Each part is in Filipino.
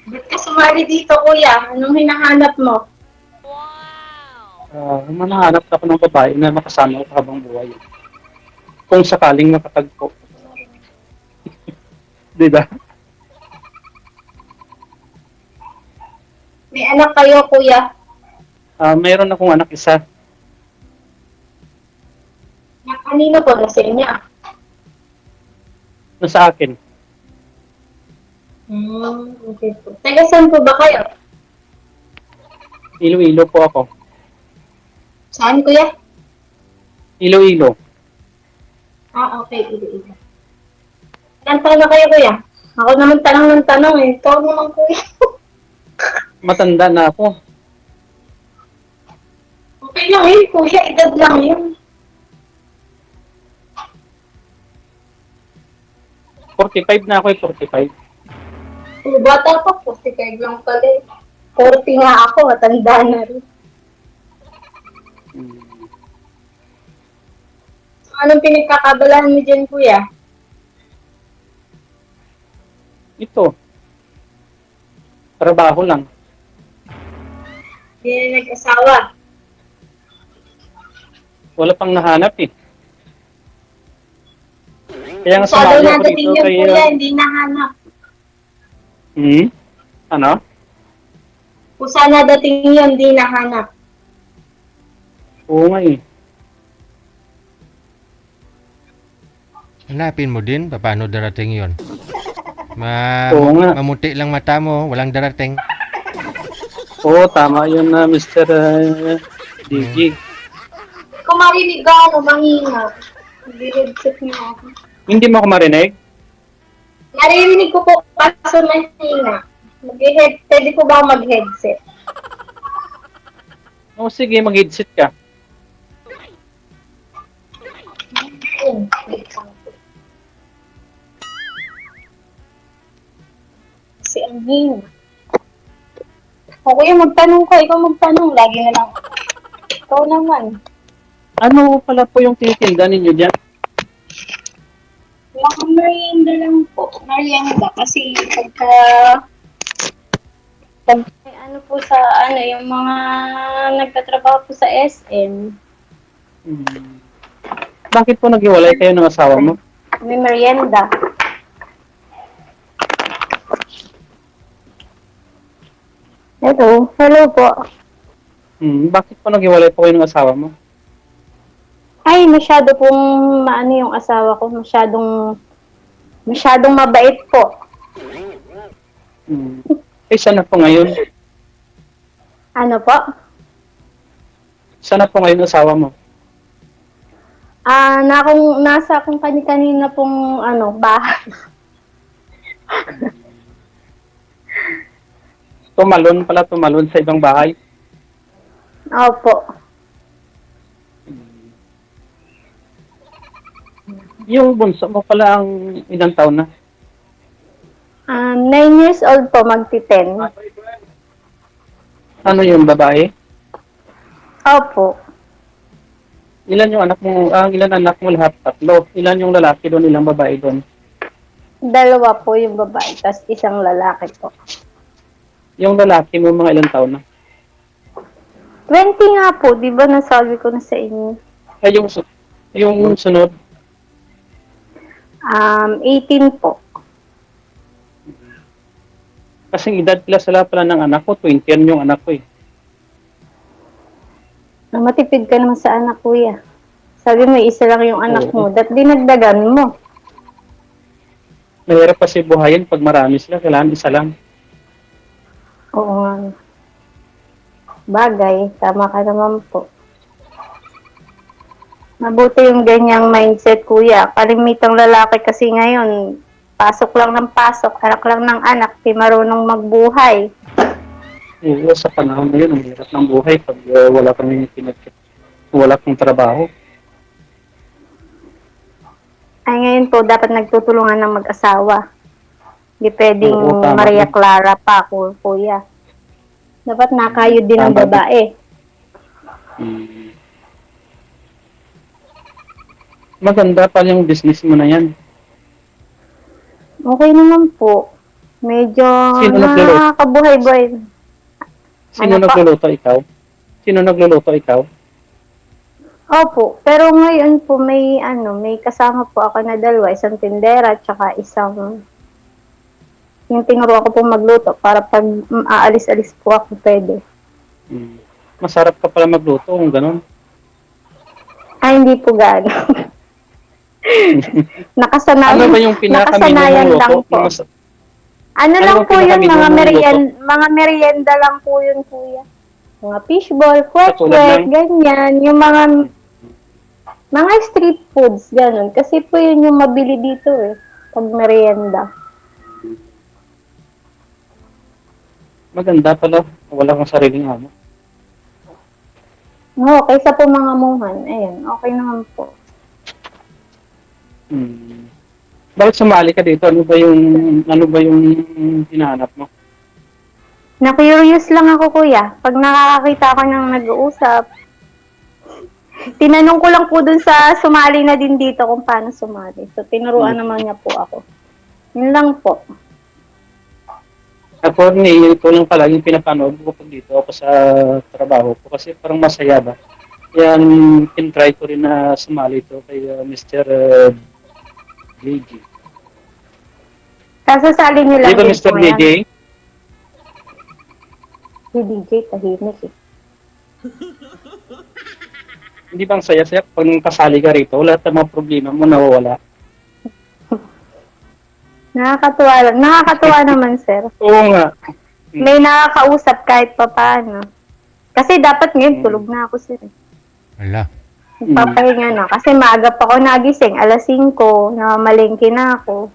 Ba't ka sumali dito, kuya? Anong hinahanap mo? Manahanap ako ng babae na makasama ko habang buhay. Kung sakaling makatagpo. Di ba? May anak kayo, kuya? Mayroon akong anak isa Na kanino po na sa inyo? na sa akin. Okay po. Taga saan po ba kayo? Iloilo po ako. Saan, kuya? Iloilo. Okay. Ilo. Ilan taon na kayo, kuya? Ako naman tanong ng tanong eh. Ikaw naman, kuya. Matanda na ako. Okay lang yun, kuya. Edad lang yun. 45 na ako 45. Bata pa, 45 lang pala eh. 40 nga ako, matanda na rin. Hmm. So, anong pinagkakabalahan mo dyan, kuya? Ito, trabaho lang. Hindi na nag-asawa. Wala pang nahanap eh. Kaya nga Masyado sumali ako dito nadating yun, kay... kuya. Hindi nahanap. Ano? Kung saan nadating yun, hindi nahanap. Oo nga eh. Hanapin mo din, paano darating yon? Oo nga. Mamuti lang mata mo, walang darating. Oo, tama yun na Mr. Hmm. DG. Kung marinig ka, mahina. Hindi-headset niyo ako. Hindi mo ako marinig? Naririnig ko po, kaso mahina. Pwede po ba ako mag-headset? Oo, sige, mag-headset ka. Wait lang po. Kasi ang hina. O kuya, magtanong ka. Ikaw magtanong. Lagi na lang. Ikaw naman. Ano pala po yung tinitinda ninyo dyan? Mga merienda lang po. Merienda. Kasi pag may ano po sa ano, yung mga nagtatrabaho po sa SM, Hmm. Bakit po naghiwalay kayo ng asawa mo? may merienda. Hello po. Bakit po naghiwalay po kayo ng asawa mo? Ay, masyado pong maano yung asawa ko. Masyadong mabait po. Hmm. Sana po ngayon? Ano po? Sana po ngayon asawa mo? Nasa akong kani-kanina pong ano, bahay. Tumalon sa ibang bahay. Opo. Yung bunso mo pala ang ilang taon na? 9 years old po, magti-10. Ano yung babae? Opo. Ilan yung anak mo? Ilan anak mo lahat? Tatlo. Ilan yung lalaki doon, ilang babae doon? Dalawa po yung babae, tas isang lalaki po. Yung lalaki mo mga ilang taon na? 20 nga po, di ba nasabi ko na sa inyo? Ay, yung sunod, 18 po. kasing edad pala ng anak ko, 20 yan yung anak ko eh. Matipid ka naman sa anak, kuya. Sabi mo, isa lang yung anak Oo. mo. Dinagdagan mo. Mahirap kasi buhayin pag marami sila, kailangan isa lang. Oo nga. Bagay, tama ka naman po. Mabuti yung ganyang mindset, kuya. Kalimitang lalaki kasi ngayon, pasok lang ng pasok, anak lang ng anak, di marunong magbuhay. Oo, sa panahon na yun, ang hirap ng buhay pag wala kang trabaho. Ay ngayon po, dapat nagtutulungan ng mag-asawa. Hindi pwedeng Oo, tama Maria yun. Clara pa, kuya. Dapat nakayod din ng Tama din. babae. Hmm. Maganda pa yung business mo na yan. Okay naman po. Medyo Sino nagluluto? nakakabuhay-buhay. Sino Ano po? nagluluto, ikaw? Sino nagluluto, ikaw? Opo, pero ngayon po may kasama po ako na dalawa, isang tindera at saka isang yung tinuruan ko po magluto para pag aalis-alis po ako pwede. Hmm. Masarap ka pala magluto kung ganun. Ay, hindi po gaano. Ano ba yung pinaka-menu mong nakasanayan luto? lang po. Ano Ano lang bang po yun, pinaka-menu mong luto? mga merienda lang po yun, kuya. Mga fishball, Katulad kwek-kwek, ng? ganyan. Yung mga street foods, ganun. Kasi po yun yung mabili dito eh, pag merienda. Maganda pala. Wala kang sariling amo. Oo, kaysa po mga muhan, ayun, okay naman po. Hmm. Bakit sumali ka dito? Ano ba yung hinahanap mo? Na-curious lang ako, kuya. Pag nakakakita ko ng nag-uusap, tinanong ko lang po dun sa sumali na din dito kung paano sumali. So, tinuruan naman niya po ako. Yun lang po. Ako, ito lang pala yung pinapanood ko pag dito ako sa trabaho ko kasi parang masaya ba. Yan, tinry ko rin na sumali ito kay Mr. JJ. Kasasali niyo lang Di ba din Mr. po yan. JJ? Si DJ, tahimik eh. Hindi bang saya-saya pag kasali ka rito, lahat ng mga problema mo nawawala? Nakakatuwa naman, sir. Oo nga. May nakakausap kahit papaano. Kasi dapat ngayon tulog na ako, sir. Ala. Papahinga na. Kasi maaga pa ako nagising. Alas 5, namalengke na ako.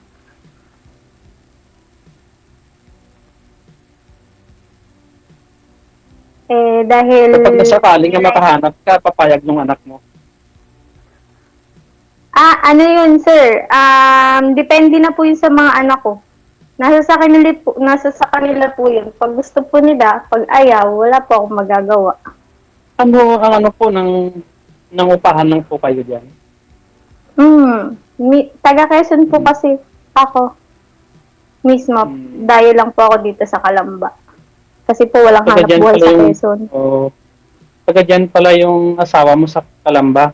Dahil... Kapag nasakali nga makahanap ka, papayag ng anak mo. ano yun, sir? Depende na po yun sa mga anak ko. Nasa sa kanila po yun. Pag gusto po nila, pag ayaw, wala po akong magagawa. Ano ang ano po ng upahan lang po kayo diyan? Taga Quezon po kasi ako mismo. Dayo lang po ako dito sa Calamba. Kasi po walang Taga hanap dyan buhay pala sa yung- Quezon. Taga diyan pala yung asawa mo sa Calamba.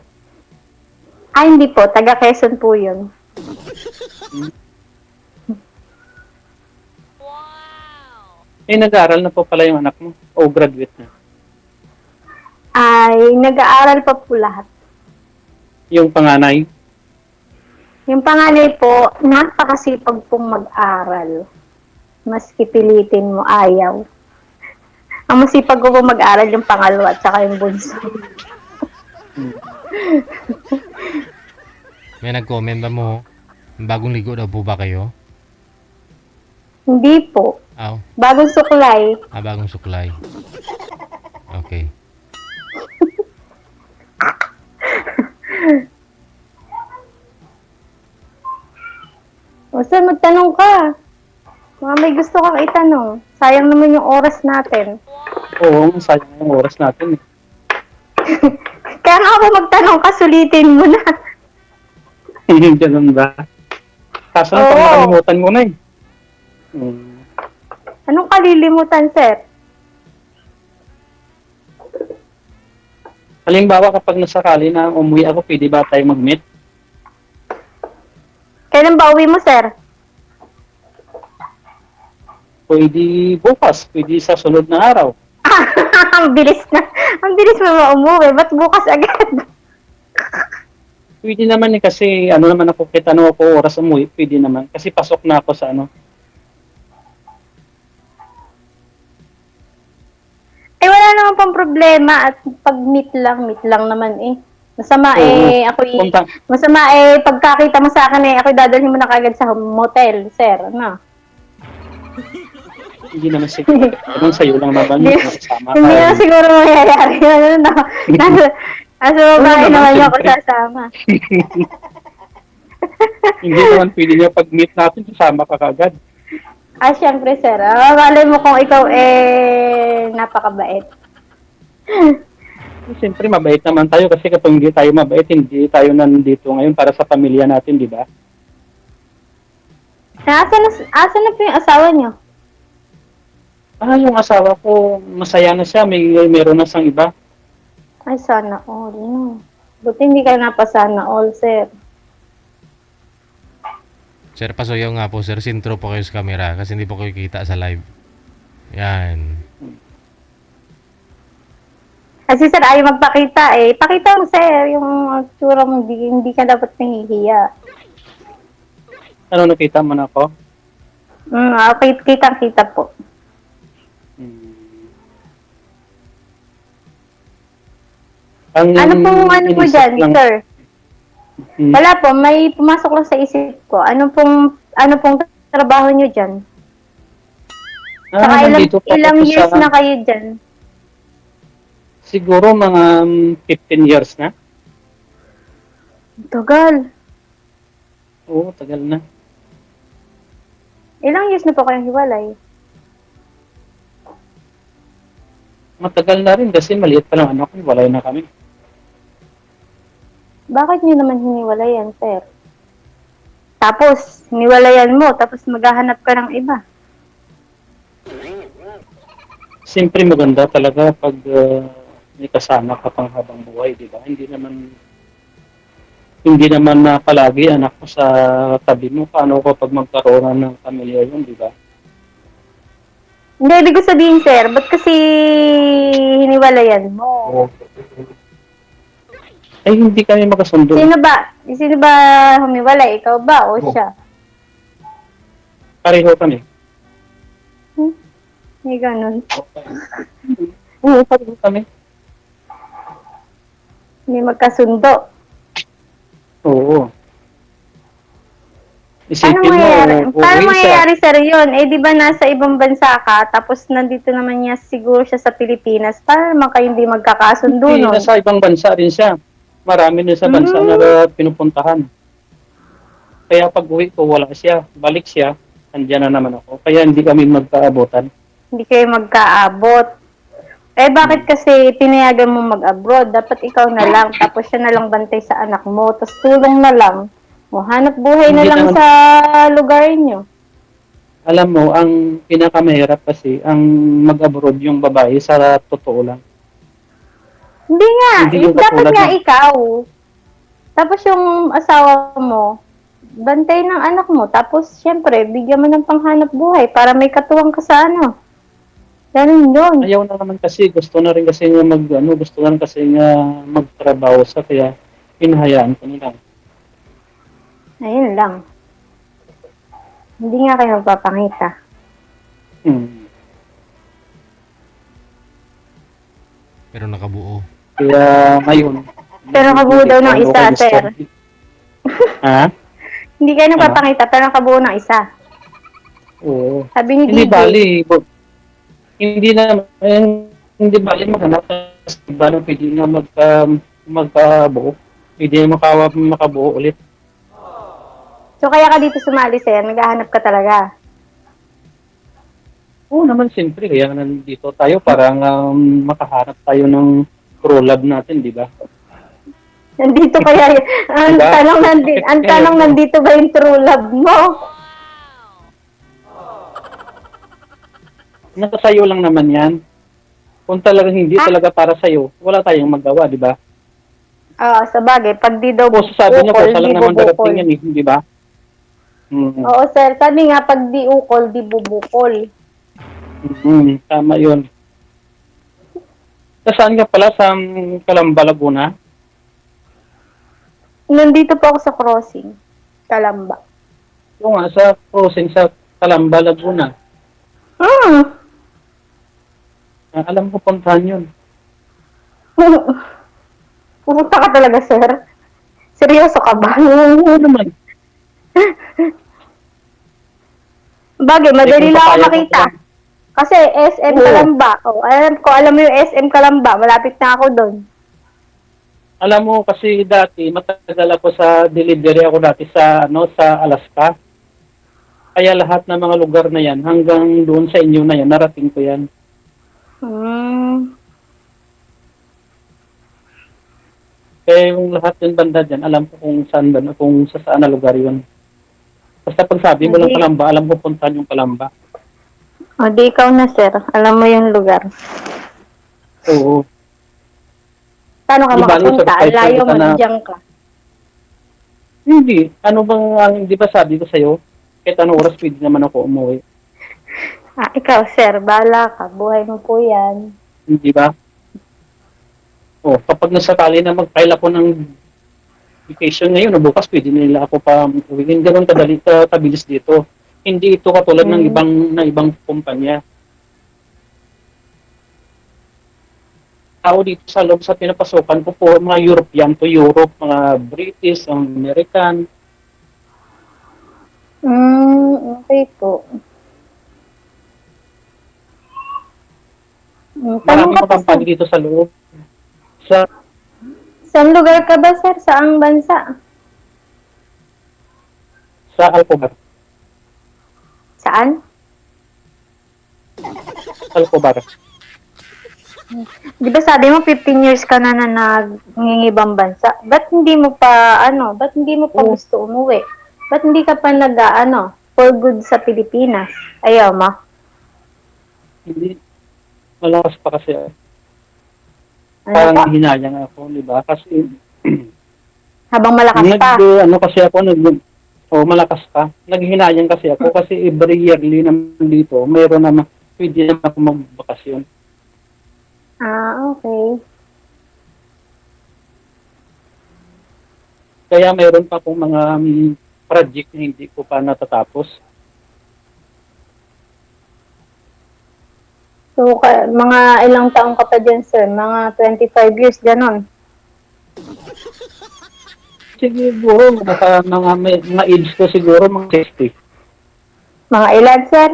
Hindi po. Taga Quezon po yun. Nag-aaral na po pala yung anak mo o graduate na. Ay, nag-aaral pa po lahat. Yung panganay. Yung panganay po, napakasipag pong mag-aral. Maski pilitin mo, ayaw. Ang masipag ko po mag-aral yung pangalawa at saka yung bunso. May nag-comment ba mo? Bagong ligo daw po ba kayo? Hindi po. Aw, Bagong suklay. bagong suklay. Okay. O sir, magtanong ka. Mga may gusto kang itanong. Sayang naman yung oras natin. Oo, sayang yung oras natin. Kaya nga ako magtanong ka, sulitin mo na. Ganun ba? Kaso lang, Oo. pag nakalimutan mo na eh. Anong kalilimutan, sir? Halimbawa, kapag nasakali na umuwi ako, pwede ba tayo mag-meet? Kailan ba uwi mo, sir? Pwede bukas, pwede sa sunod na araw. Ang bilis na. Ang bilis mo umuwi. Ba't bukas agad? Pwede naman eh, kasi ano naman ako, kahit ano ako oras umuwi, pwede naman. Kasi pasok na ako sa ano. Wala naman pang problema at pag meet lang naman eh. Masama masama pagkakita mo sa akin ako'y dadalhin mo na kagad sa motel, sir. Ano? Hindi naman siguro. Anong sa'yo lang naman, kasama ka. Hindi na siguro mangyayari. Nasa babae naman niya ako siyempre. sasama. Hindi naman pwede niya pag-meet natin, kasama ka kagad. Syempre, sir. Malay mo kung ikaw napakabait. Siyempre, mabait naman tayo kasi kapag hindi tayo mabait, hindi tayo nandito ngayon para sa pamilya natin, di ba? Asan na po yung asawa niyo? Yung asawa ko, masaya na siya, meron na siyang iba. Ay, sana all. No. Buti hindi ka napasana all, sir. Sir, pasuyo nga po, sir. Sintro po kayo sa camera kasi hindi po kayo kita sa live. Yan. Kasi sir, ayaw magpakita eh. Pakita mo, sir, yung tsura mo. Hindi ka dapat nahihiya. Ano, nakita mo na ako? Okay, kitang-kita po. Hmm. Ang Ano pong ano mo inisip dyan, lang- sir? Hmm. Wala po, may pumasok lang sa isip ko. Ano pong trabaho nyo dyan? Saka nandito pa ilang ako years sa, na kayo dyan? siguro mga 15 years na. Tagal. Oo, tagal na. Ilang years na po kayong hiwalay? Matagal na rin kasi maliit pa lang anak ko, walay na kami. Bakit nyo naman hiniwalayan, sir? Tapos, hiniwalayan mo, tapos maghahanap ka ng iba. Siyempre maganda talaga pag may kasama ka pang habang buhay, di ba? Hindi naman na palagi anak ko sa tabi mo. Paano ko pag magkaroon ng pamilya yun, di ba? Hindi, ibig ko sabihin, sir, ba't kasi hiniwalayan mo? Oo. Ay, hindi kami magkasundo. Sino ba humiwalay? Ikaw ba o Oo. siya? Pareho kami. May ganun. Oo, pareho kami. Hindi magkasundo. Oo. Paano Isipin mo, mangyayari? Paano uuwi siya. mangyayari, sir, yun? Eh, di ba nasa ibang bansa ka, tapos nandito naman niya siguro siya sa Pilipinas, paano naman kayo hindi magkakasundo Hindi, nun? nasa ibang bansa rin siya. Marami din sa bansa na pinupuntahan. Kaya pag uwi ko, wala siya. Balik siya, andyan na naman ako. Kaya hindi kami magkaabotan. Hindi kayo magkaabot. Eh, bakit kasi pinayagan mo mag-abroad? Dapat ikaw na lang, tapos siya na lang bantay sa anak mo, tapos tulong na lang. O, hanap buhay na Hindi lang naman- sa lugar niyo. Alam mo, ang pinakamahirap kasi, ang mag-abroad yung babae sa totoo lang. Hindi nga, Hindi yung dapat katulad nga ng- ikaw. Tapos yung asawa mo, bantay ng anak mo. Tapos, syempre, bigyan mo ng panghanap buhay para may katuwang ka sa ano. Ganun yun. Ayaw na naman kasi, gusto na rin kasi nga gusto na rin kasi nga magtrabaho sa kaya hinahayaan ko na lang. Ayun lang. Hindi nga kayo magpapangita. Hmm. Pero nakabuo. Kaya ngayon. Pero nakabuo daw ng isa, Ano, sir. Ha? Hindi kayo nagpapangita, pero nakabuo ng isa. Oo. Sabi ni Hindi DJ. bali. Hindi na, hindi bali maghanap. Diba na pwede nga magkabuo. Pwede na makabuo ulit. So, kaya ka dito sumali, sir. Naghahanap ka talaga. Oo naman, siyempre. Kaya nandito tayo para makaharap tayo ng true love natin, di ba? Nandito kaya, ang Diba? tanong nandito ba yung true love mo? Nasa sayo lang naman yan. Kung talagang hindi talaga para sa'yo, wala tayong magawa, di ba? Sa bagay, pag di daw O sabi niya, ukol, kusa lang di naman bubukol. darating yan, di ba? Oo, sir. Sabi nga, pag di ukol, di bubukol. Tama yun. Saan ka pala? Sa Calamba, Laguna? Nandito po ako sa crossing. Kalamba. Oo nga, sa crossing sa Calamba, Laguna. Alam ko puntahan yun. Pupunta ka talaga, sir? Seryoso ka ba? Oo naman. Bagay, madali kung lang ako papayag makita. ako. Kasi SM Oo. Kalamba. Alam mo yung SM Kalamba, malapit na ako doon. Alam mo kasi dati matagal ako sa delivery ako dati sa sa Alaska. Kaya lahat ng mga lugar na yan hanggang doon sa inyo na yan narating ko yan. Kaya yung lahat ng banda dyan, alam ko kung saan na lugar yun. Basta pag sabi mo lang Hindi. Kalamba, alam ko puntahan yung Kalamba. O, di ikaw na, sir. Alam mo yung lugar. Oo. Paano ka Di ba, makapunta? certified Ang layo ka mo, na, nandiyan ka. hindi. Ano bang, di ba sabi ko sa'yo, kahit anong oras pwede naman ako umuwi. Ikaw, sir. Bahala ka. Buhay mo po yan. Di ba? O, kapag nasakali na mag-file ako ng vacation ngayon o bukas, pwede nila ako pa uwiin. Ganun kabilis dito. Hindi ito katulad ng Hmm. ibang kumpanya. Tao dito sa loob sa pinapasukan ko po, mga European to Europe, mga British, American. Okay po. Tanong Maraming ka mga pa, company sir. dito sa loob. Sa, Saan lugar ka ba, sir? Saang bansa? sa Alcobar. Saan? Alcobar. Di ba sabi mo 15 years ka na nangingibang bansa? Ba't hindi mo pa, ba't hindi mo pa Oo. gusto umuwi? Ba't hindi ka pa for good sa Pilipinas? Ayaw mo? Hindi, malakas pa kasi. Ano Parang pa? hinayang ako, di ba? Kasi, Habang malakas pa. ano kasi ako, malakas pa. Naghinayang kasi ako kasi every yearly naman dito, mayroon naman, pwede naman ako magbakasyon. Okay. Kaya mayroon pa akong mga project na hindi ko pa natatapos. So, mga ilang taong ka pa dyan, sir? Mga 25 years, ganon. Siguro, mga age ko siguro, mga 60. Mga ilan, sir?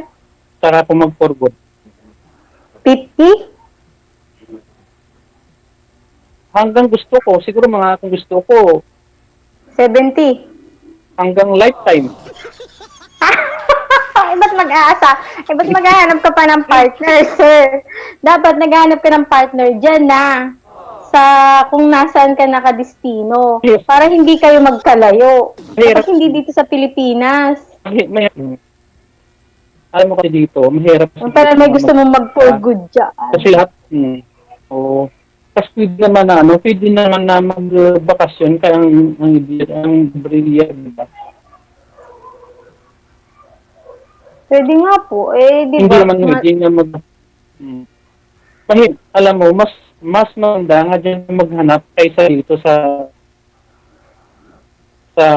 Saka ako mag-forward. 50? Hanggang gusto ko, siguro mga kung gusto ko, 70? hanggang lifetime. Ba't mag-aasa? Ba't maghahanap ka pa ng partner, sir? Dapat naghahanap ka ng partner dyan na sa kung nasaan ka nakadestino. Yes. Para hindi kayo magkalayo. Mahirap. Dapat hindi dito sa Pilipinas. Alam mo kasi dito, mahirap. Para may gusto mong mag-for good dyan. Kasi lahat, oo. Tapos pwede naman na magbakasyon kaya ang brilliant, di ba? Pwede nga po. Di Hindi ba? naman hindi nga alam mo, mas maganda nga dyan maghanap kaysa dito sa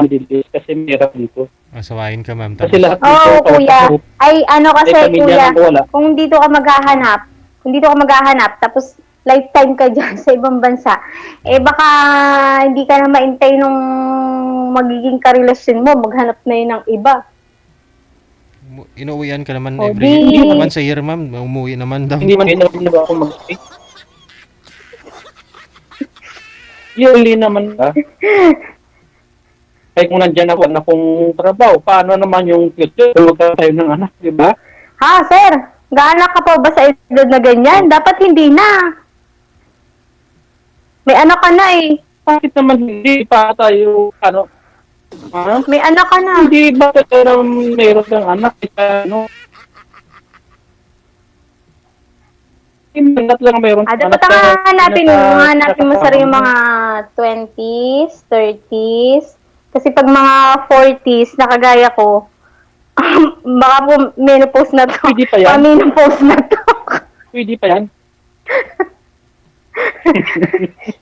Middle East kasi mahirap dito. Masawain ka, ma'am. Kasi lahat Oo, kuya. Ay, kasi, may pamilya kuya, na wala. kung dito ka maghahanap, tapos lifetime ka dyan sa ibang bansa, baka hindi ka na maintay nung magiging karelasyon mo, maghanap na yun ng iba. Inuwian ka naman O, every di- once a year, ma'am. Umuwi naman daw. Hindi man na ba ako mag-stay? Yearly naman ba? Kaya kung nandyan ako na kung trabaho, paano naman yung future? Huwag tayo ng anak, di ba? Ha, sir? Gaanak ka pa ba sa edad na ganyan? Dapat hindi na. May anak ka na eh. Bakit naman hindi pa tayo, May anak ka na. hindi ba tayo meron ng anak? Hindi lang meron ng Dapat anak. hanapin mo sir yung mga 20s, 30s. Kasi pag mga 40s, nakagaya ko, baka po menopause na to. Pwede pa yan? Menopause na to. Pwede pa yan?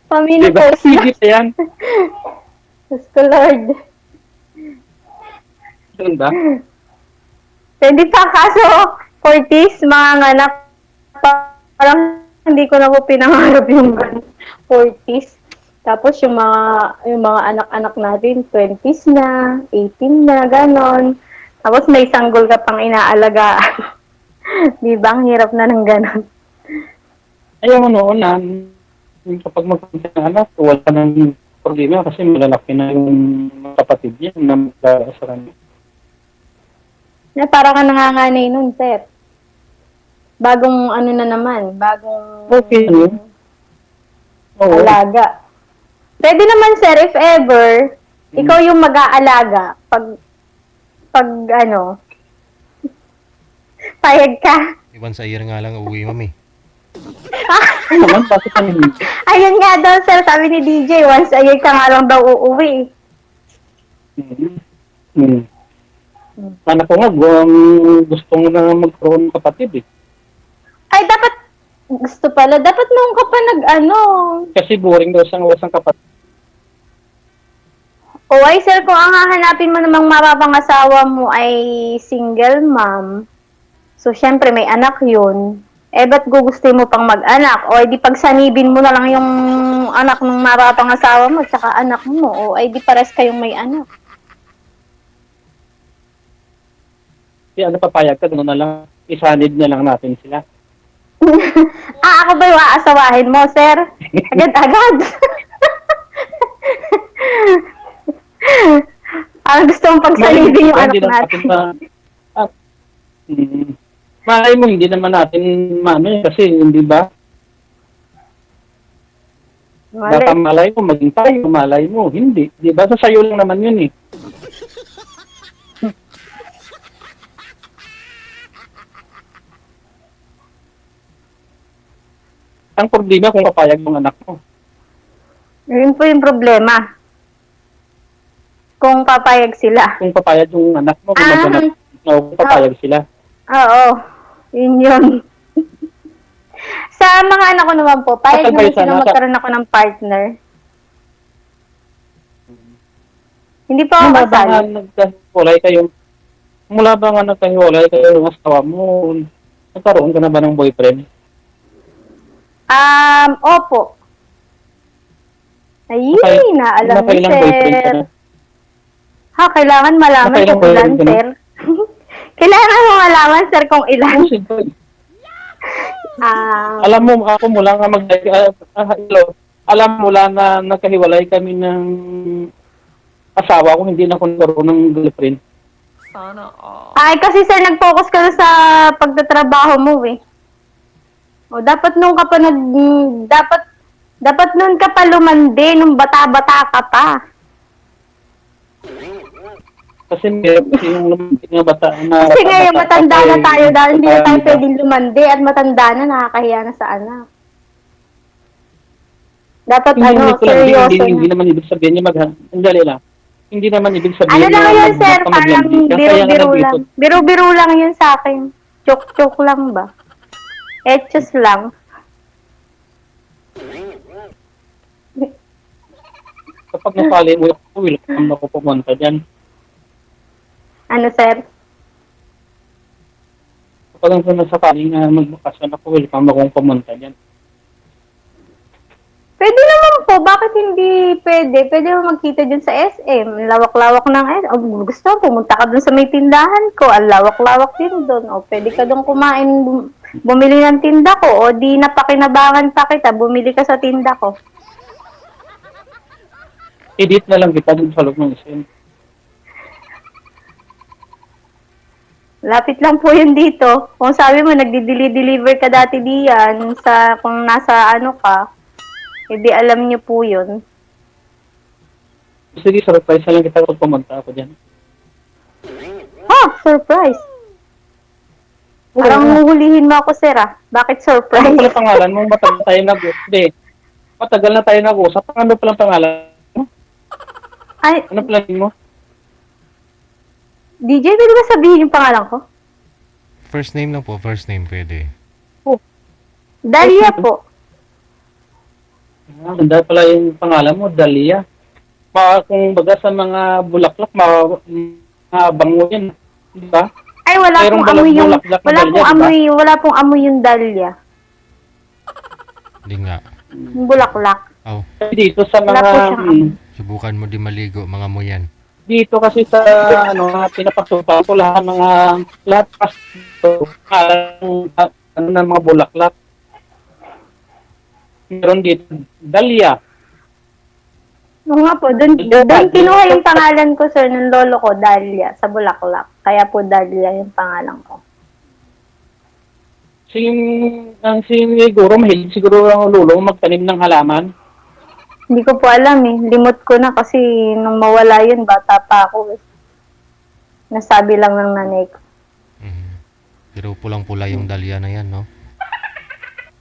Diba? Menopause na. Pwede pa yan? Diyos ko, Lord. Doon ba? Pwede pa, kaso 40s, mga anak, parang hindi ko na po pinangarap yung 40s. Tapos yung mga anak-anak natin, 20s na, 18 na, ganon. Tapos may sanggol ka pang inaalagaan. Di ba? Ang hirap na ng ganon. Ayaw mo noon na kapag magpunta ng anak, wala nang problema kasi malalaki na yung kapatid niya na mag-aasaran niya. Na parang ka nanganganay nun, sir. Bagong na naman, bagong Okay yun. Oo. alaga. Pwede naman, sir, if ever, ikaw yung mag-aalaga pag Pag ano, payag ka. Once a year nga lang uwi, mami. Ano naman, bakit kami hindi? Ayun nga daw, sir, sabi ni DJ, once a year ka nga lang daw uuwi. Hmm. Anak ko nga, gusto mo na magkaroon ng kapatid eh. Ay, dapat, gusto pala, dapat nung ka pa nag-ano. Kasi boring daw siyang wasang kapatid. O ay, sir, kung ang hahanapin mo namang mapapangasawa mo ay single mom, so, syempre, may anak yun. Eh, ba't gugustuhin mo pang mag-anak? O, di pagsanibin mo na lang yung anak ng mapapangasawa mo, tsaka anak mo. O, ay, di pares kayong may anak. Kaya ano, papayag ka, gano'n na lang, isanid na lang natin sila. Ako ba yung aasawahin mo, sir? Agad-agad. Ang gusto mong pagsalibin yung anak Hindi natin. Malay mo, hindi naman natin kasi hindi ba? Baka malay mo, maging tayo, malay mo. Hindi. Di ba? Sa sayo lang naman yun eh. Ang problema kung kapayag mong anak mo. Yun po yung problema. Kung papayag sila. Kung papayag yung anak mo, kung maghanap, kung papayag sila. Oo. Yun yun. Sa mga anak ko naman po, payag Kasal kayo naman sila sana? magkaroon ako ng partner. Hindi pa ako Mula ba kasal. nga nagkahiwalay kayo? Mula ba nga nagkahiwalay kayo ng asawa mo? Nagkaroon ka na ba ng boyfriend? Opo. Ay, naalam ni Nakailang boyfriend ka sir. na? Ha, kailangan malaman Nakailang kung ilan, boyfriend ka na? sir. Kailangan mo malaman, sir, kung ilan. Oo, simple. Ah, Alam mo, ako mula nga alam mo mula na nagkahiwalay kami ng asawa ko, hindi na ako nagkaroon ng girlfriend. ay, kasi sir, nag-focus ka na sa pagtatrabaho mo, eh. O, dapat nung ka pa dapat nun ka pa lumandi, nung bata-bata ka pa. Kasi yung mga bata na... Kasi ngayon, matanda na tayo dahil hindi na tayo diba? pwedeng lumandi at matanda na, nakakahiya na sa anak. Dapat seryoso hindi na. naman ibig sabihin niya andali lang. Hindi naman ibig sabihin Ano lang yun, sir? magbukas ka Parang maglandi ka. Kaya nga biro-biro nandito. lang. Biro-biro lang yun sa akin. Joke-joke lang ba? Etchos lang. Kapag napali mo ako, welcome ako pumunta dyan. Ano, sir? Kapag ang nasakali na magbakasyon ako, welcome akong pumunta dyan. Pwede naman po. Bakit hindi pwede? Pwede mo magkita dyan sa SM. Lawak-lawak ng SM. O, gusto mo, pumunta ka dun sa may tindahan ko. Ang lawak-lawak din dun. O, pwede ka dun kumain, bumili ng tinda ko. O, di napakinabangan pa kita, bumili ka sa tinda ko. Edit na lang kita dun sa loob ng SM. Lapit lang po yun dito. Kung sabi mo, nagdi-deliver ka dati diyan sa, kung nasa ano ka, edi alam niyo po yun. Sige, surprise na lang kita kung pumunta ako dyan. Surprise! Parang huhulihin mo ako, sir, ah. Bakit surprise? Ano pala pangalan mo? Matagal tayo Hindi. Matagal na tayo nag-usap. Ano pala pangalan mo? Ay, Ano pala mo? DJ, pwede ba sabihin yung pangalan ko? First name lang po, first name pwede. Dalia po. Ganda pala yung pangalan mo, Dalia. Kung baga sa mga bulaklak, mabango yan. Di ba? Ay, wala Mayroong pong amoy yung, bulaklak na Dahlia, wala pong amoy yung Dalia. Hindi nga. Yung bulaklak. Oh, Dito sa Wala po mga... siyang amoy. subukan mo di maligo, mga mo yan. Dito kasi sa pinapasupa ko lahat ng mga bulaklak. Meron dito, Dalia. Oo nga po, doon kinuha yung pangalan ko, sir, ng lolo ko, Dalia, sa Bulaklak. Kaya po Dalia yung pangalan ko. Siguro, mahilig siguro ang lulo magtanim ng halaman. Hindi ko po alam eh. Limot ko na kasi nung mawala yun, bata pa ako eh. Nasabi lang ng nanay ko. Mhm. Pero pulang-pula yung Dahlia na yan, no?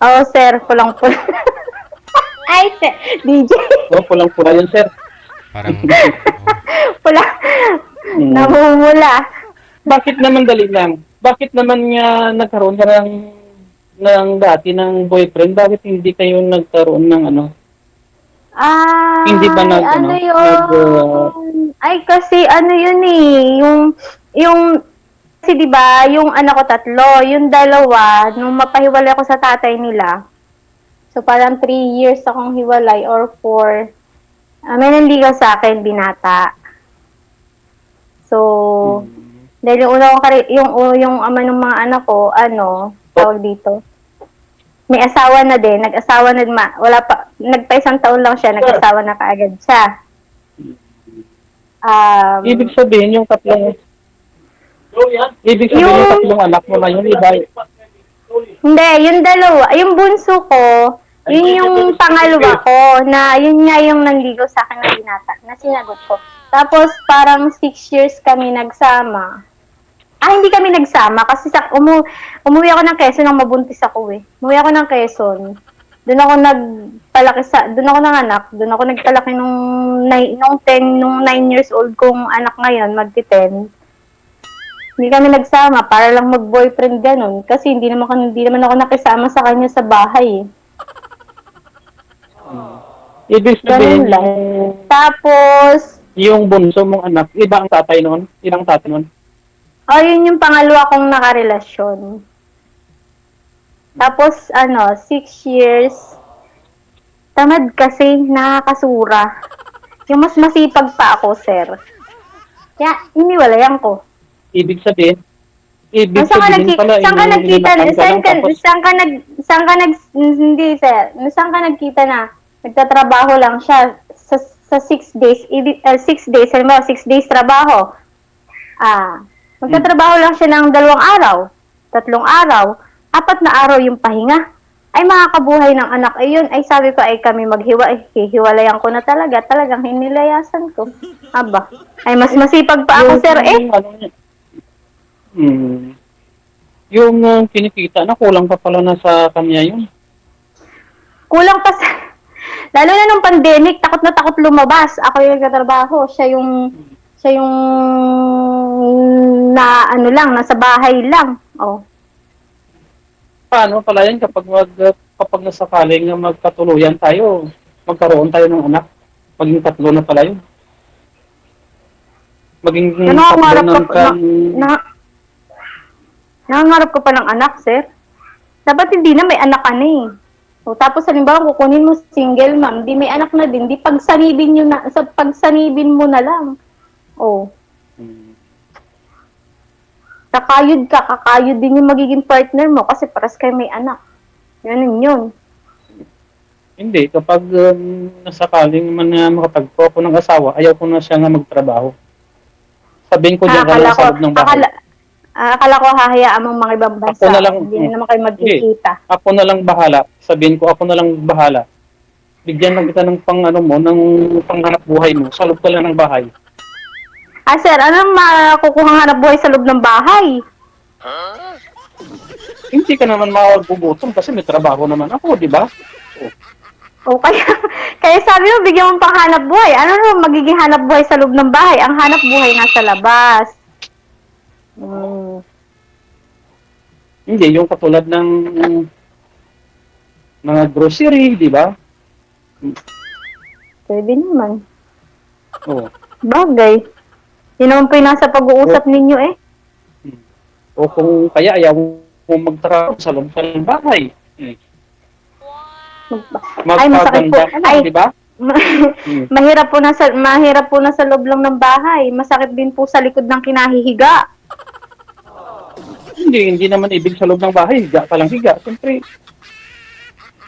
Oo, sir, pulang-pula. Ay, sir, DJ. Oh, pulang-pula yun, sir. Parang, oh, Pula. Mm. Namumula. Bakit naman dali lang? Bakit naman nga nagkaroon ka ng dati ng boyfriend? Bakit hindi kayo nagkaroon ng ano? Hindi ba Ay, ano yun? Ay, kasi ano yun eh, yung, kasi di ba yung anak ko tatlo, yung dalawa, nung mapahiwalay ako sa tatay nila, so parang 3 years akong hiwalay or 4, may nanligaw sa akin, binata. So, dahil yung una kong yung ama ng mga anak ko, ano, tawag dito, may asawa na din, nag-asawa na, wala pa, nagpa-isang taon lang siya, nag-asawa na kaagad siya. Ibig sabihin yung tatlong yung tatlong anak mo na yun, iba. Hindi, yung dalawa, yung bunso ko, yun yung pangalawa ko, na yun nga yung nanligaw sa akin ng binata, na sinagot ko. Tapos parang 6 years kami nagsama. Hindi kami nagsama kasi umuwi ako ng Quezon nang mabuntis ako eh. Umuwi ako ng Quezon. Doon ako doon ako nanganak, doon ako nagpalaki nung 9 years old kong anak ngayon, magti-10. Hindi kami nagsama para lang mag-boyfriend ganun kasi hindi naman ako nakisama sa kanya sa bahay. Ibig Ganun sabihin lang. Tapos, yung bunso mong anak, iba ang tatay noon? Ibang tatay noon? yun yung pangalawa kong nakarelasyon. Tapos, 6 years, tamad kasi, nakakasura. Yung mas masipag pa ako, sir. Kaya, iniwalayan ko. Ibig sabihin Saan ka nagkita na nagtatrabaho lang siya sa 6 days, 6 days, halimbawa 6 days trabaho. Magtatrabaho lang siya ng 2 araw, 3 araw, 4 na araw yung pahinga. Ay makakabuhay ng anak. Ayun, ay sabi ko ay kami hihiwalayan ko na talagang hinilayasan ko. Aba, ay mas masipag pa ako, sir eh. Yung kinikita na kulang pa pala na sa kanya yun. Kulang pa sa... Lalo na nung pandemic, takot na takot lumabas. Ako yung nagtatrabaho. Siya yung nasa bahay lang. Oh. Paano pala yan kapag nasakaling magkatuluyan tayo, magkaroon tayo ng anak? Maging 3 na pala yun. Maging 3 Nangangarap ko pa ng anak, sir. Dapat hindi na may anak ka na eh. O, tapos halimbawa kukunin mo single mom, di may anak na din, di pagsanibin mo na lang. O. Kakayod din yung magiging partner mo kasi paras kayo may anak. Ganun yun. Hindi, kapag nasakaling man makapagpo ako ng asawa, ayaw ko na siya nga magtrabaho. Sabihin ko dyan ka lang sa loob ng bahay. Akala ko hahayaan mong mga ibang bansa. Ako na lang, hindi na naman kayo magkikita. Ako na lang bahala. Sabihin ko, ako na lang bahala. Bigyan lang kita ng ng panghanap buhay mo. Sa loob ka lang ng bahay. Sir, anong makukuhang hanap buhay sa loob ng bahay? Hindi ka naman magugutom kasi may trabaho naman ako, di ba? Kaya sabi mo, bigyan mo pang hanap buhay. Ano naman magiging hanap buhay sa loob ng bahay? Ang hanap buhay nasa labas. Hindi, yung katulad ng mga grocery, di ba? Pwede naman. Oo. Bagay. Yun naman po yung nasa pag-uusap ninyo eh. O kung kaya ayaw mo magtrabaho sa loob ng bahay. Ay, masakit po. Ay, di ba? mahirap po na sa loob lang ng bahay. Masakit din po sa likod ng kinahihiga. Hindi naman ibig sa loob ng bahay. Higa ka lang higa. Siyempre,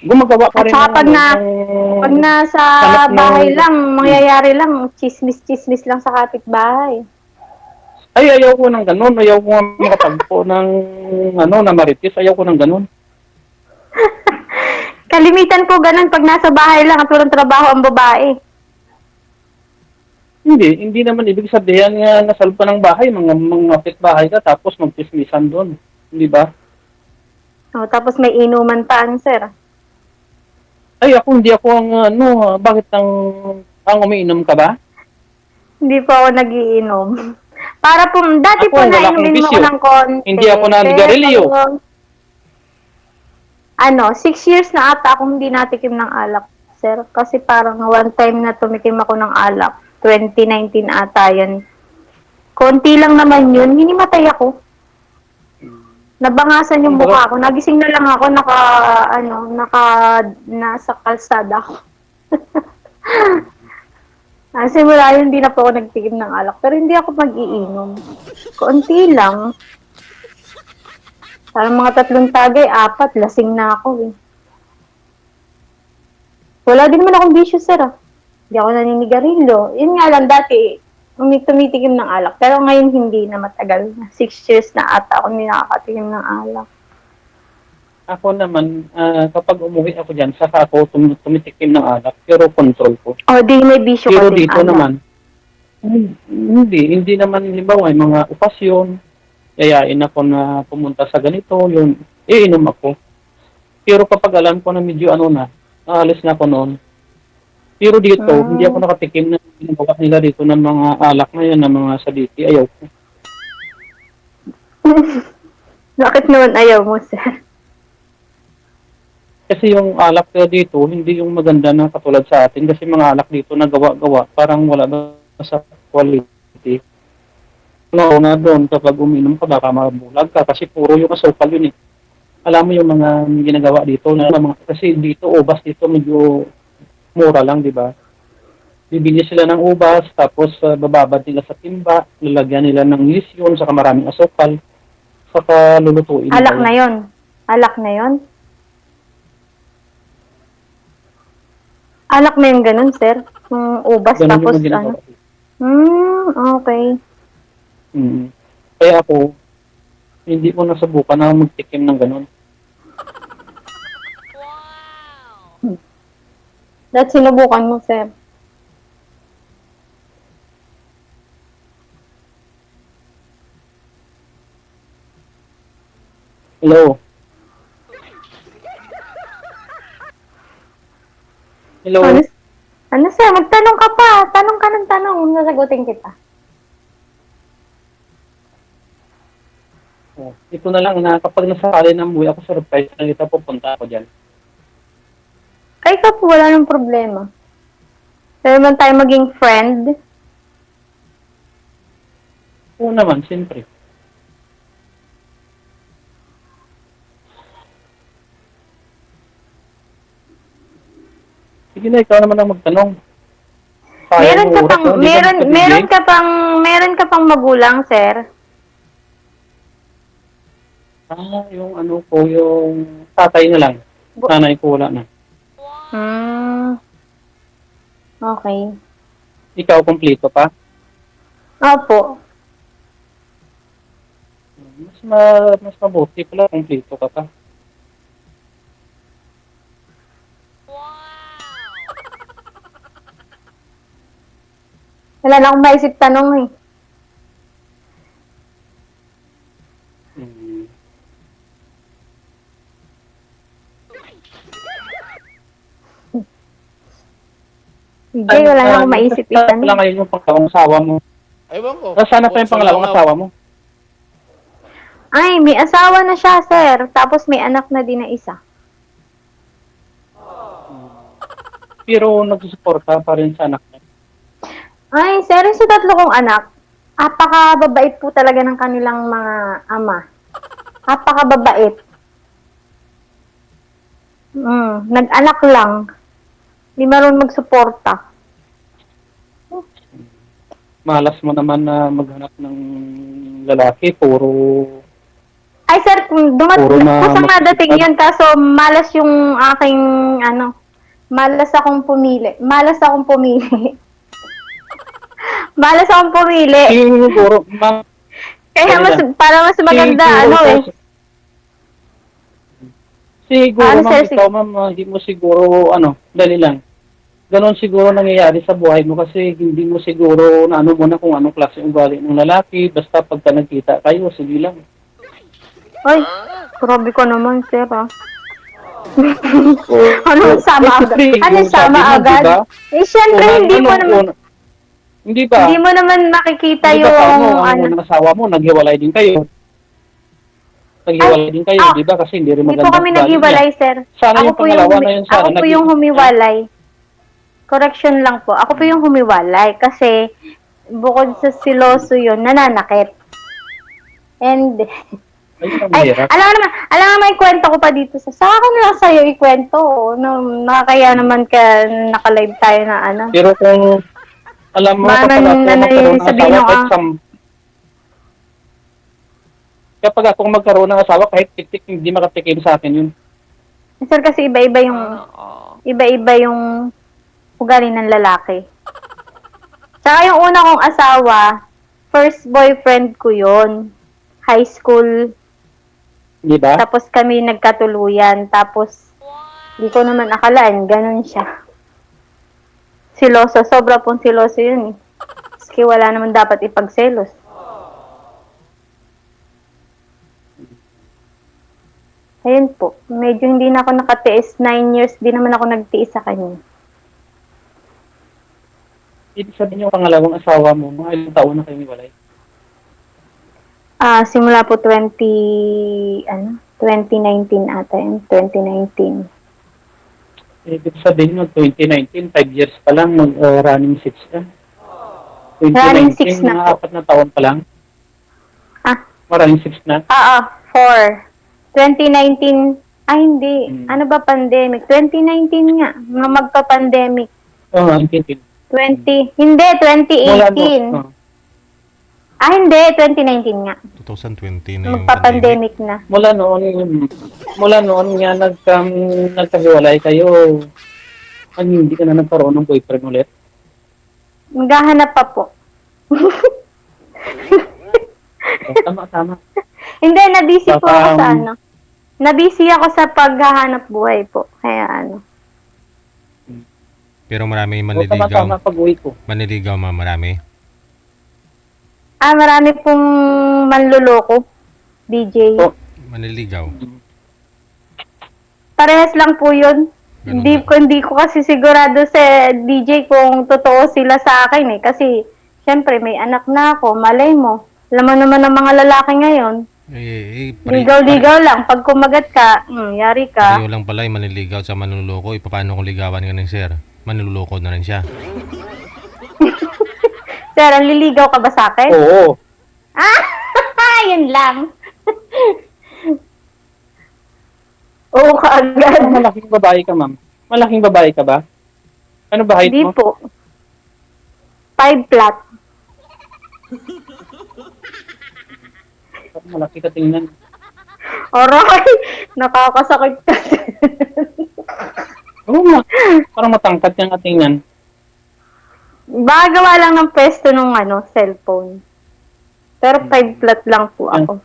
gumagawa pa rin. At pag nasa bahay lang, mangyayari lang, chismis-chismis lang sa kapitbahay. Ay, ayaw ko ng ganun. Ayaw ko makapagpo ng na maritis. Ayaw ko ng ganun. Kalimitan po ganun pag nasa bahay lang at walang trabaho ang babae. Hindi naman ibig sabihin nga nasalpa ng bahay, mga bahay ka, tapos magtismisan doon. Di ba? Oh, tapos may inuman pa, ano, sir? Ay, hindi ako ang, bakit ang umiinom ka ba? Hindi po ako nagiinom. Para po, dati Ako, po wala akong nainumin mo ako bisyo. ng konti. Hindi ako nanigarilyo. Ano, 6 years na ata akong hindi natikim ng alak, sir. Kasi parang one time na tumikim ako ng alak. 2019 ata yan. Konti lang naman yun. Hinimatay ako. Nabangasan yung mukha ko. Nagising na lang ako, nasa kalsada ako. Simula yun, hindi na po ako nagtikim ng alak. Pero hindi ako mag-iinom. Konti lang. Parang mga 3 tagay, 4, lasing na ako eh. Wala din naman akong bisyo, sir. Hindi ako naninigarilyo. Yun nga lang, dati, tumitikim ng alak. Pero ngayon, hindi na matagal. 6 years na ata ako hindi nakakatikim ng alak. Ako naman, kapag umuwi ako dyan, saka ako tumitikim ng alak, pero control ko. O, di may bisyo Pero ka din, dito alak. naman, hindi naman, halimbawa, mga okasyon, yayain ako na pumunta sa ganito, yun, iinom ako. Pero kapag alam ko na medyo aalis na ako noon. Pero dito, hindi ako nakatikim na ginagawa nila dito ng mga alak na yun, ng mga sadiki, ayaw ko. Bakit naman ayaw mo, sir? Kasi yung alak dito, hindi yung maganda na katulad sa atin. Kasi mga alak dito na gawa-gawa, parang wala na sa quality. Na doon, kapag uminom ka, baka mabulag ka. Kasi puro yung asukal yun eh. Alam mo yung mga ginagawa dito, kasi dito, ubas dito, medyo mura lang, di ba? Bibili sila ng ubas, tapos bababad nila sa timba, lalagyan nila ng lisyon, saka maraming asukal, saka lulutuin. Alak na yon. Alak na yon. Alak na yung ganun, sir. Yung ubas, Ganun tapos yung ginagawa. Okay. Kaya ako, hindi ko nasubukan na magtikim ng ganun. That's sinubukan mo, sir. Hello? Hello? Ano, sir? Magtanong ka pa. Tanong ka ng tanong. Nasagutin kita. Ito na lang na kapag nasakali ng buhay ako, surprise na kita, pupunta ako dyan. Kay ka po, wala nang problema. Pwede man tayo maging friend. Oo naman, siyempre. Sige na, ikaw naman ang magtanong. Meron ka pang magulang, sir. Yung yung tatay na lang. Nanay ko wala na. Okay. Ikaw, kompleto pa? Opo. Mas mabuti pala, kompleto ka pa. Wala na akong maisip tanong eh. Hindi, wala na akong maisip itanong. Wala ngayon yung pangalawang asawa mo. Ewan ko. Sana pa yung pangalawang asawa mo. Ay, may asawa na siya, sir. Tapos may anak na din na isa. Pero nagsusuporta pa rin sa anak niya. Ay, sir, yung sa 3 kong anak, apakababait po talaga ng kanilang mga ama. Apakababait. Nag-anak lang. Hindi marunong magsuporta. Malas mo naman na maghanap ng lalaki, puro... Ay, sir, kusang nadating yun, kaso malas yung aking, malas akong pumili. Malas akong pumili. Siguro, Kaya para mas maganda, Siguro, sir, ikaw, ma'am, hindi mo siguro, dali lang. ganon siguro nangyayari sa buhay mo kasi hindi mo siguro na ano mo na kung anong klase ugali ng lalaki. Basta pagka nagkita kayo, sige lang. Ay, grabe ko naman, sir, ah. Anong sama agad? Anong sama agad? Eh, syempre, hindi mo naman, Hindi ba? hindi mo naman makikita Hindi ba sa yung, ang unang asawa mo, naghiwalay din kayo? Naghiwalay din kayo, di ba? Kasi hindi rin Hindi po maganda kami ugali niya. naghiwalay, sir. Sana Ako yung po yung, pangalawa na yun, sana ako po yung naging- humiwalay. Correction lang po. Ako po yung humiwalay kasi bukod sa siloso yun, nananakit. And, Ayun ang ay, mahirap. alam naman ikwento ko pa dito sa akin na lang sa'yo ikwento. No, nakakaya naman ka naka-live tayo na ano. Pero kung alam mo Baka kapag ako ano magkaroon yung ng sabihin asawa, mo, kahit kapag ako magkaroon ng asawa, kahit tik-tik, hindi makatikim sa akin yun. Sir, kasi iba-iba yung ugali ng lalaki. Tsaka yung una kong asawa, first boyfriend ko yun. High school. Di ba? Tapos kami nagkatuluyan. Tapos, di ko naman akalaan, ganun siya. Siloso, sobra pong siloso yun eh. Kasi wala naman dapat ipagselos. Ayun po, medyo hindi na ako nakatiis. 9 years, di naman ako nagtiis sa kanya. Ibig sabihin yung pangalawang asawa mo, mga ilang taon na kayo niwalay. Simula po 2019 ata yun. 2019. Ibig sabihin yung 2019, 5 years pa lang, running 6 ka. Running 2019, six na mga po. 4 na taon pa lang. Running 6 na. 4. 2019, hindi. Ano ba pandemic? 2019 nga. Mga magpa-pandemic. Oo nga, 2019. 2018. Hindi, 2019 nga. 2020 na yung pandemic. Magpa-pandemic na. Mula noon nga nagkahiwalay kayo. Hindi ka na nagkaroon ng boyfriend ulit. Maghahanap pa po. Tama. Hindi, nabisi po ako sa Baka, ano. Nabisi ako sa paghahanap buhay po. Kaya ano. Pero marami Tama manliligaw. pag-uwi ko. Manliligaw, ma'am, marami. Marami pong manluloko. DJ. Oh. Manliligaw. Parehas lang po yun. Ganun Hindi ko kasi sigurado sa DJ kung totoo sila sa akin eh. Kasi, syempre, may anak na ako. Malay mo. Alam mo naman ng mga lalaki ngayon. Ligaw-ligaw lang. Pag kumagat ka, yari ka. Pareho lang pala yung manliligaw sa manluloko. Paano kung ligawan ka ng sir? Manluloko na rin siya. Sir, ang liligaw ka ba sa akin? Oo. Yun lang. Oo, kaagad. Malaking babae ka, ma'am. Malaking babae ka ba? Ano ba height Hindi mo? po. 5 flat. Malaki ka tingnan. Aray! Nakakasakit kasi. Oo nga. Parang matangkat yung atingnan. Baka gawa lang ng pwesto nung cellphone. Pero 5 flat lang po ako.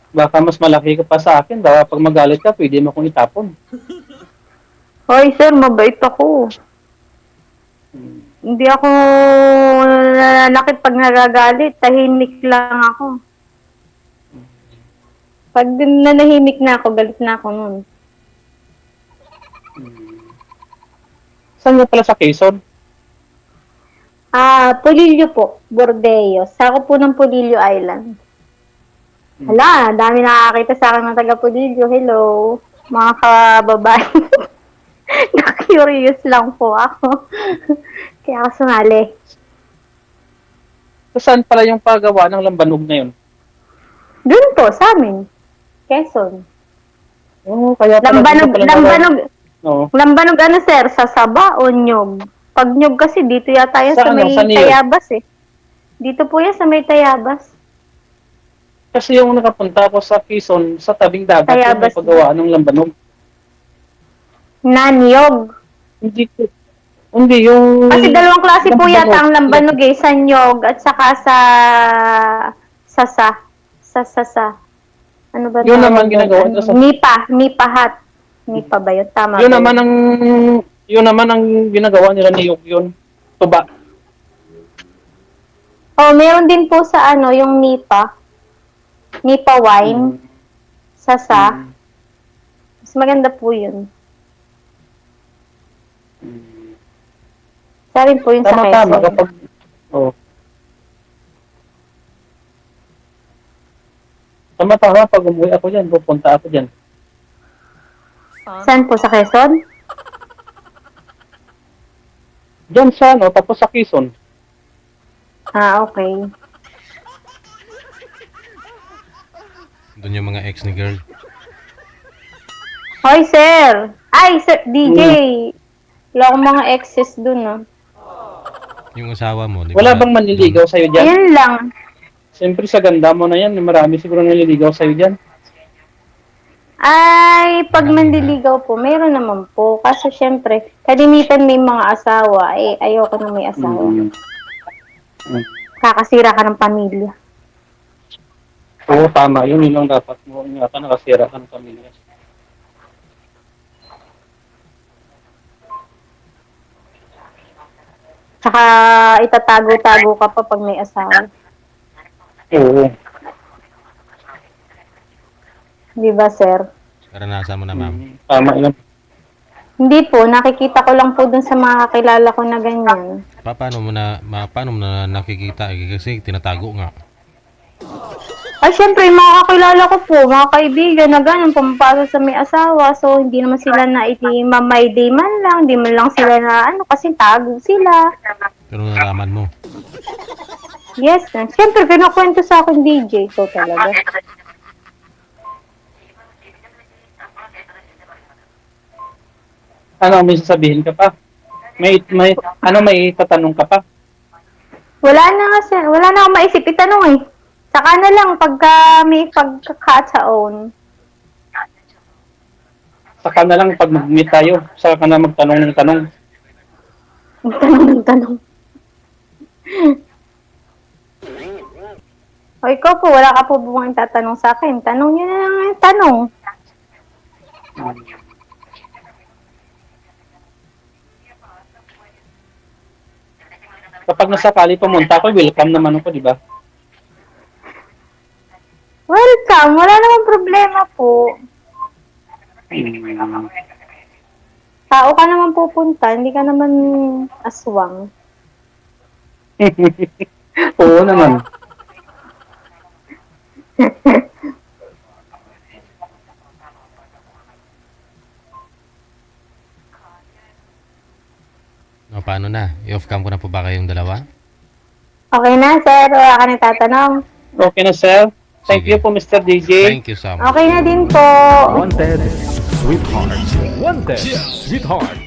Baka mas malaki ka pa sa akin. Baka pag magalit ka, pwede mo kong itapon. Hoy, sir, mabait ako. Hindi ako nananakit pag nagagalit. Tahimik lang ako. Pag nanahimik na ako, galit na ako nun. Saan mo pala sa Quezon? Pulilio po, Bordeos. Sako po ng Pulilio Island. Hala, dami nakakita sa akin ng taga Pulilio. Hello, mga kababae. Na-curious lang po ako. Kaya ako sumali. So, saan pala yung paggawa ng lambanog na yun? Doon po, sa amin. Quezon. Oo, kaya pala. Oo. Lambanog sir? Sa Saba o Nyog? Pag Nyog kasi, dito yata yan sa may Sa Niyog? Tayabas eh. Dito po yan sa may Tayabas. Kasi yung nakapunta ako sa Quezon, sa tabing dagat, yung may Tayabas. paggawa ng lambanog. Nanyog. Hindi, yung... Kasi dalawang klase po Lambanog. yata ang lambanog eh. Sa Nyog at saka sa Sasa. Ano ba Yun tawag naman doon? ginagawa doon sa- Nipa Hat. Nipa ba yun? Tama Yun ba naman ang ginagawa nila ni Yok yun. Tuba. Oh, meron din po sa ano, yung Nipa. Nipa wine. Sasa. Mas maganda po yun. Sa rin po yun sa Tama-tama Quezon. kapag oh. Tama-tama pag umuwi ako diyan, pupunta ako diyan. Saan po sa Quezon? Diyan sa ano, tapos sa Quezon. Ah, okay. Doon yung mga ex ni girl. Hoy, sir! Ay, sir, DJ! Wala akong mga exes dun, ah. Yung asawa mo, di Wala ba? bang manliligaw sa'yo diyan? Ayun lang. Siyempre sa ganda mo na yan, marami siguro naliligaw sa'yo diyan. Ay, pag Marami na. mandiligaw po, meron naman po. Kaso syempre, kalimitan may mga asawa. Eh, ayoko na may asawa. Kakasira ka ng pamilya. Oo, tama. Yun ang dapat mo. Yun yata nakasira ka ng pamilya. Tsaka itatago-tago ka pa pag may asawa. Oo. Di ba, sir? Karanasan mo na, ma'am. Tama yun. Hindi po, nakikita ko lang po dun sa mga kakilala ko na ganyan. Paano mo na nakikita? Kasi tinatago nga. Ay, syempre, yung mga kakilala ko po, mga kaibigan na ganun, pumapasok sa may asawa. So, hindi naman sila na may day man lang, hindi man lang sila na, ano, kasi tago sila. Pero nalaman mo. Yes, syempre, kinukwento sa akin DJ, ito talaga. Ano, may sasabihin ka pa? May tatanong ka pa? Wala na nga siya, wala na akong maisip itanong eh. Saka na lang, pagka may pagkakataon. Saka na lang pag mag-meet tayo, saka ka na magtanong ng tanong. Tanong ng tanong. O ikaw po, wala ka po bumang tatanong sa akin. Tanong nyo na lang yung tanong. Kapag nasakali pumunta ako, welcome naman ako, di ba? Welcome, wala namang problema po. Tao ka naman pupunta, hindi ka naman aswang. Oo naman. O, paano na? I-off cam ko na po ba kayong dalawa? Okay na, sir. Wala ka nang tatanong. Okay na, sir. Thank Sige. you po, Mr. DJ. Thank you so much. Okay na din po. Wanted, sweetheart. Wanted, sweetheart.